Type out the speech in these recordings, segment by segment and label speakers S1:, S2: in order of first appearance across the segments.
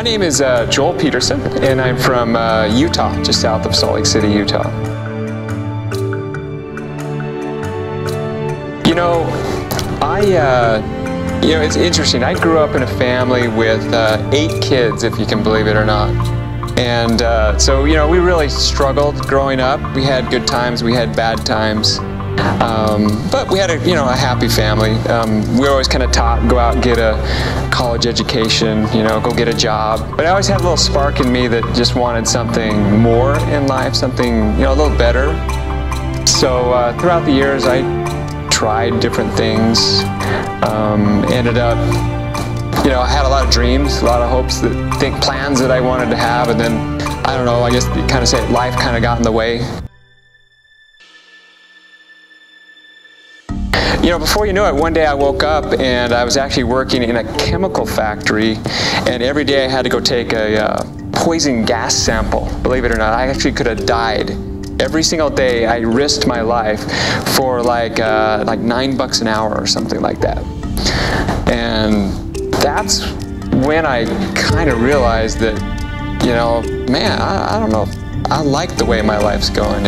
S1: My name is Joel Peterson, and I'm from Utah, just south of Salt Lake City, Utah. You know, it's interesting. I grew up in a family with 8 kids, if you can believe it or not. And so, we really struggled growing up. We had good times, we had bad times. But we had a happy family. We were always kind of taught, go out and get a college education, go get a job. But I always had a little spark in me that just wanted something more in life, something, a little better. So throughout the years, I tried different things. Ended up, I had a lot of dreams, a lot of hopes, plans that I wanted to have, and then, I don't know, I guess you kind of say life kind of got in the way. Before you know it, one day I woke up and I was actually working in a chemical factory, and every day I had to go take a poison gas sample. Believe it or not, I actually could have died. Every single day I risked my life for like $9 an hour or something like that. And that's when I kind of realized that, man, I don't know, I like the way my life's going,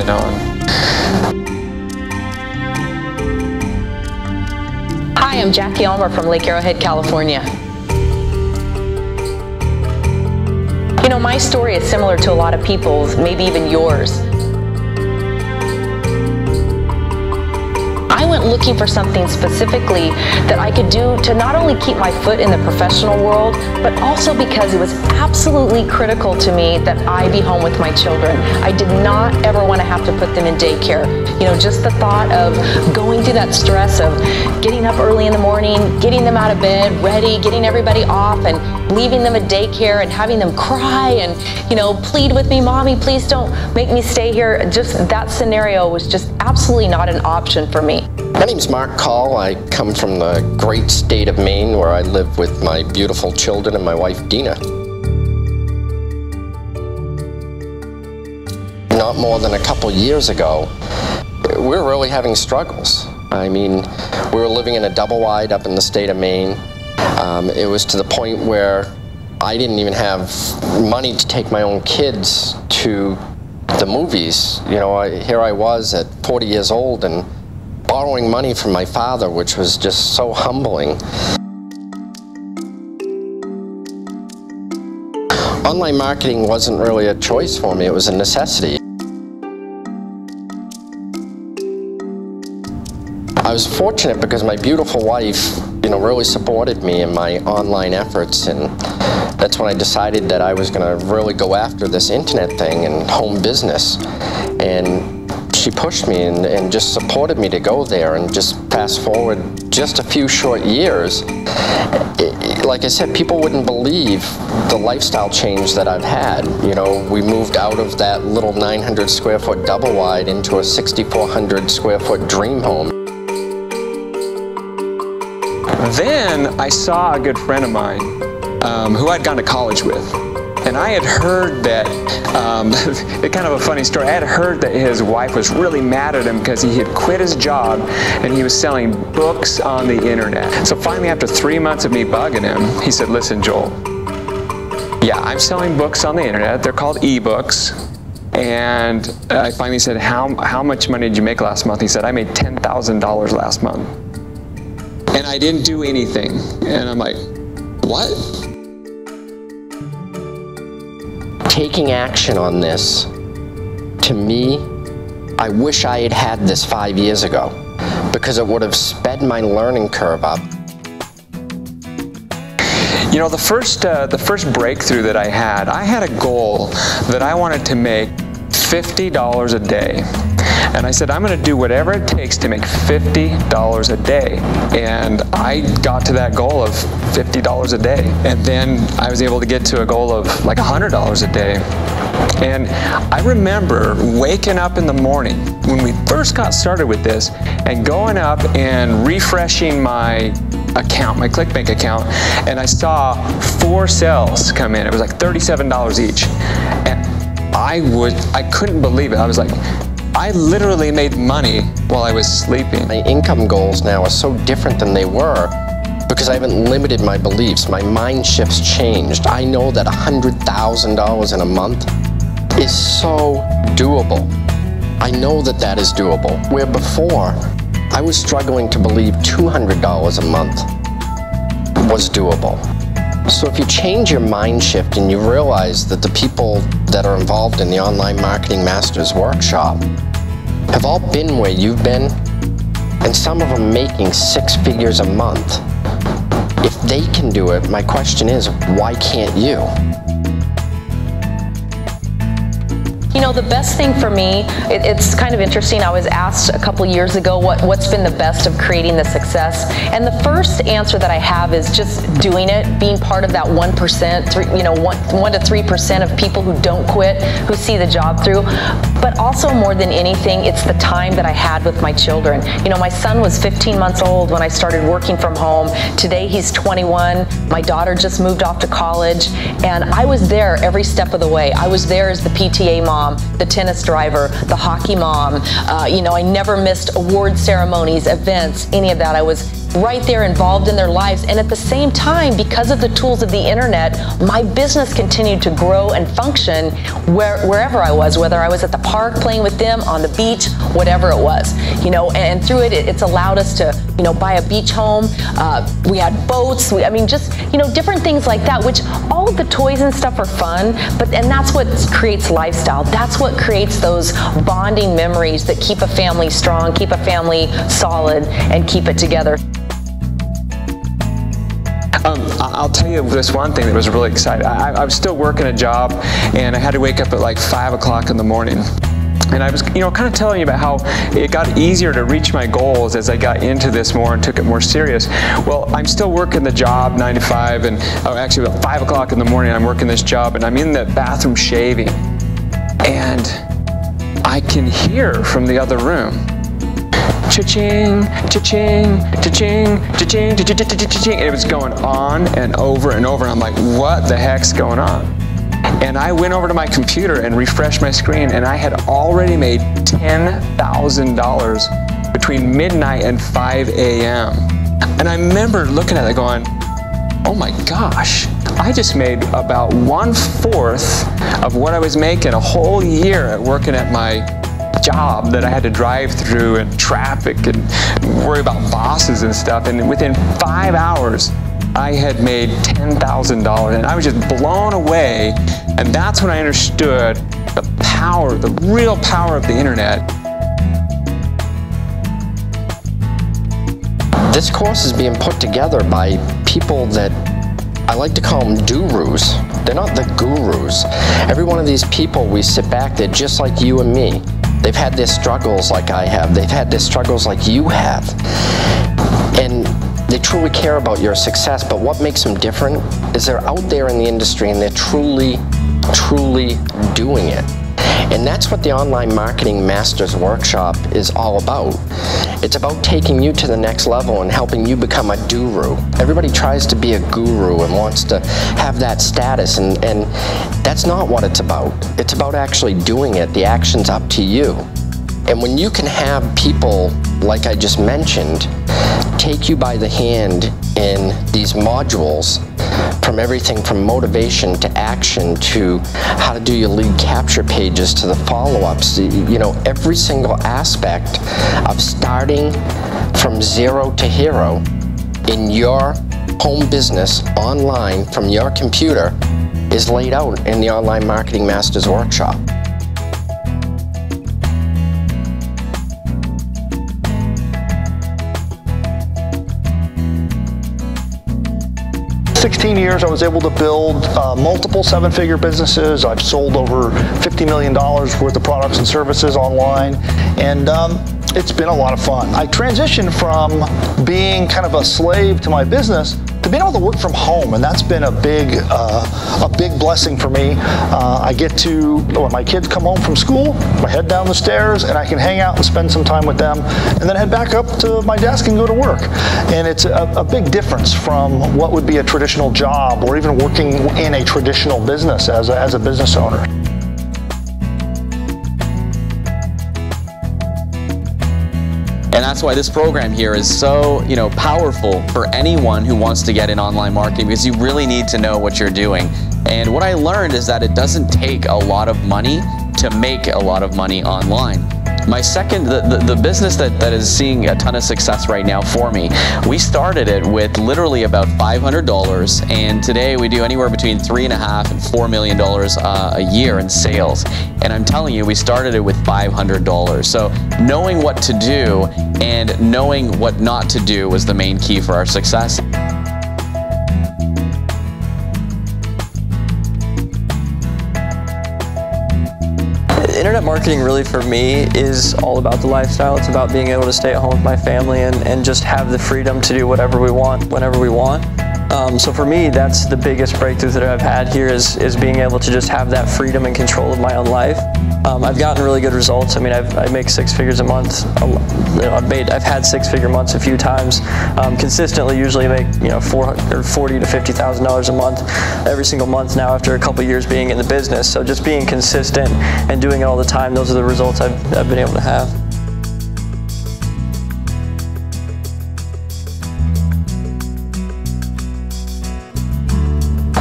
S2: Hi, I'm Jackie Ulmer from Lake Arrowhead, California. My story is similar to a lot of people's, maybe even yours. I went looking for something specifically that I could do to not only keep my foot in the professional world, but also because it was absolutely critical to me that I be home with my children. I did not ever want to have to put them in daycare. Just the thought of going through that stress of getting up early in the morning, getting them out of bed, ready, getting everybody off, and leaving them at daycare and having them cry and, plead with me, Mommy, please don't make me stay here. Just that scenario was just absolutely not an option for me.
S3: My name's Mark Call. I come from the great state of Maine, where I live with my beautiful children and my wife, Dina. Not more than a couple years ago, we were really having struggles. I mean, we were living in a double wide up in the state of Maine. It was to the point where I didn't even have money to take my own kids to the movies. Here I was at 40 years old and borrowing money from my father, which was just so humbling. Online marketing wasn't really a choice for me, it was a necessity. I was fortunate because my beautiful wife, really supported me in my online efforts, and that's when I decided that I was going to really go after this internet thing and home business. And she pushed me and just supported me to go there, and just fast forward just a few short years, like I said, people wouldn't believe the lifestyle change that I've had. We moved out of that little 900 square foot double wide into a 6,400 square foot dream home.
S1: Then I saw a good friend of mine who I'd gone to college with. And I had heard that, it's kind of a funny story, I had heard that his wife was really mad at him because he had quit his job and he was selling books on the internet. So finally, after 3 months of me bugging him, he said, listen, Joel, yeah, I'm selling books on the internet. They're called ebooks. And I finally said, how much money did you make last month? He said, I made $10,000 last month. And I didn't do anything. And I'm like, what?
S3: Taking action on this, to me, I wish I had had this 5 years ago, because it would have sped my learning curve up.
S1: The first breakthrough that I had a goal that I wanted to make $50 a day. And I said, I'm going to do whatever it takes to make $50 a day. And I got to that goal of $50 a day. And then I was able to get to a goal of like $100 a day. And I remember waking up in the morning when we first got started with this and going up and refreshing my account, my ClickBank account, and I saw 4 sales come in. It was like $37 each. And I couldn't believe it. I was like, I literally made money while I was sleeping.
S3: My income goals now are so different than they were because I haven't limited my beliefs. My mind shift's changed. I know that $100,000 in a month is so doable. I know that that is doable. Where before, I was struggling to believe $200 a month was doable. So if you change your mind shift and you realize that the people that are involved in the Online Marketing Masters Workshop have all been where you've been, and some of them making 6 figures a month, if they can do it, my question is, why can't you?
S2: You know, the best thing for me, it's kind of interesting. I was asked a couple years ago what's been the best of creating the success. And the first answer that I have is just doing it, being part of that 1%, 1 to 3% of people who don't quit, who see the job through. But also more than anything, it's the time that I had with my children. You know, my son was 15 months old when I started working from home. Today he's 21. My daughter just moved off to college. And I was there every step of the way. I was there as the PTA mom, the tennis driver, the hockey mom. I never missed award ceremonies, events, any of that. I was right there involved in their lives. And at the same time, because of the tools of the internet, my business continued to grow and function wherever I was, whether I was at the park playing with them, on the beach, whatever it was. And through it's allowed us to, buy a beach home. We had boats. Different things like that, which all of the toys and stuff are fun, and that's what creates lifestyle. That's what creates those bonding memories that keep a family strong, keep a family solid, and keep it together.
S1: I'll tell you this one thing that was really exciting. I was still working a job, and I had to wake up at like 5 o'clock in the morning. And I was, kind of telling you about how it got easier to reach my goals as I got into this more and took it more serious. Well, I'm still working the job 9 to 5, and actually about 5 o'clock in the morning I'm working this job, and I'm in the bathroom shaving, and I can hear from the other room, cha-ching, cha-ching, cha-ching, cha-ching, cha-ching, and it was going on and over and over, and I'm like, what the heck's going on? And I went over to my computer and refreshed my screen, and I had already made $10,000 between midnight and 5 a.m. And I remember looking at it going, oh my gosh, I just made about 1/4 of what I was making a whole year at working at my job that I had to drive through and traffic and worry about bosses and stuff. And within 5 hours, I had made $10,000, and I was just blown away. And that's when I understood the power, the real power of the internet.
S3: This course is being put together by people that I like to call them gurus. They're not the gurus. Every one of these people, we sit back, they're just like you and me. They've had their struggles like I have. They've had their struggles like you have. And they truly care about your success, but what makes them different is they're out there in the industry and they're truly doing it. And that's what the Online Marketing Masters Workshop is all about. It's about taking you to the next level and helping you become a guru. Everybody tries to be a guru and wants to have that status, and that's not what it's about. It's about actually doing it. The action's up to you. And when you can have people, like I just mentioned, take you by the hand in these modules, from everything from motivation to action to how to do your lead capture pages to the follow-ups, every single aspect of starting from zero to hero in your home business online from your computer is laid out in the Online Marketing Masters Workshop.
S4: 16 years, I was able to build multiple 7-figure businesses. I've sold over $50 million worth of products and services online, and it's been a lot of fun. I transitioned from being kind of a slave to my business to being able to work from home, and that's been a big blessing for me. I get to, when my kids come home from school, I head down the stairs and I can hang out and spend some time with them, and then head back up to my desk and go to work. And it's a big difference from what would be a traditional job or even working in a traditional business as a business owner.
S5: And that's why this program here is so, powerful for anyone who wants to get in online marketing, because you really need to know what you're doing. And what I learned is that it doesn't take a lot of money to make a lot of money online. My second, the business that is seeing a ton of success right now for me, we started it with literally about $500, and today we do anywhere between $3.5 and $4 million a year in sales. And I'm telling you, we started it with $500. So knowing what to do and knowing what not to do was the main key for our success.
S6: Internet marketing really for me is all about the lifestyle. It's about being able to stay at home with my family and just have the freedom to do whatever we want, whenever we want. So for me, that's the biggest breakthrough that I've had here is being able to just have that freedom and control of my own life. I've gotten really good results. I mean, I make 6 figures a month. I've had 6-figure months a few times. Consistently, usually make $40,000 to $50,000 a month every single month now after a couple years being in the business. So just being consistent and doing it all the time, those are the results I've been able to have.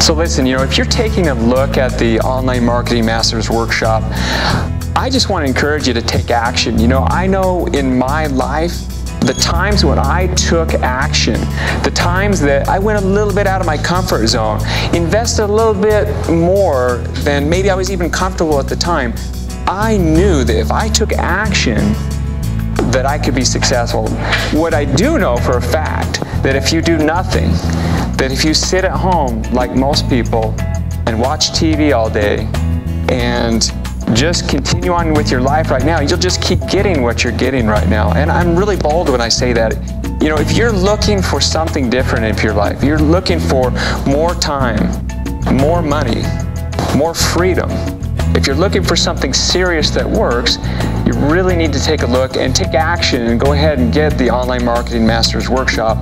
S1: So listen, if you're taking a look at the Online Marketing Masters Workshop, I just want to encourage you to take action. I know in my life, the times when I took action, the times that I went a little bit out of my comfort zone, invested a little bit more than maybe I was even comfortable at the time, I knew that if I took action, that I could be successful. What I do know for a fact, that if you do nothing, that if you sit at home like most people and watch TV all day and just continue on with your life right now, you'll just keep getting what you're getting right now. And I'm really bold when I say that. If you're looking for something different in your life, you're looking for more time, more money, more freedom, if you're looking for something serious that works, you really need to take a look and take action and go ahead and get the Online Marketing Masters Workshop.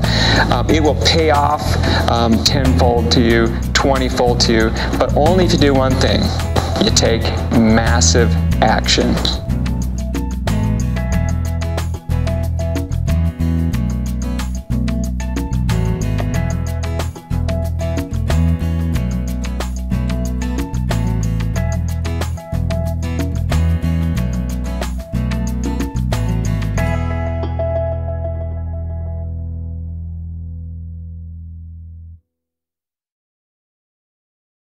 S1: It will pay off 10-fold to you, 20-fold to you, but only if you do one thing. You take massive action.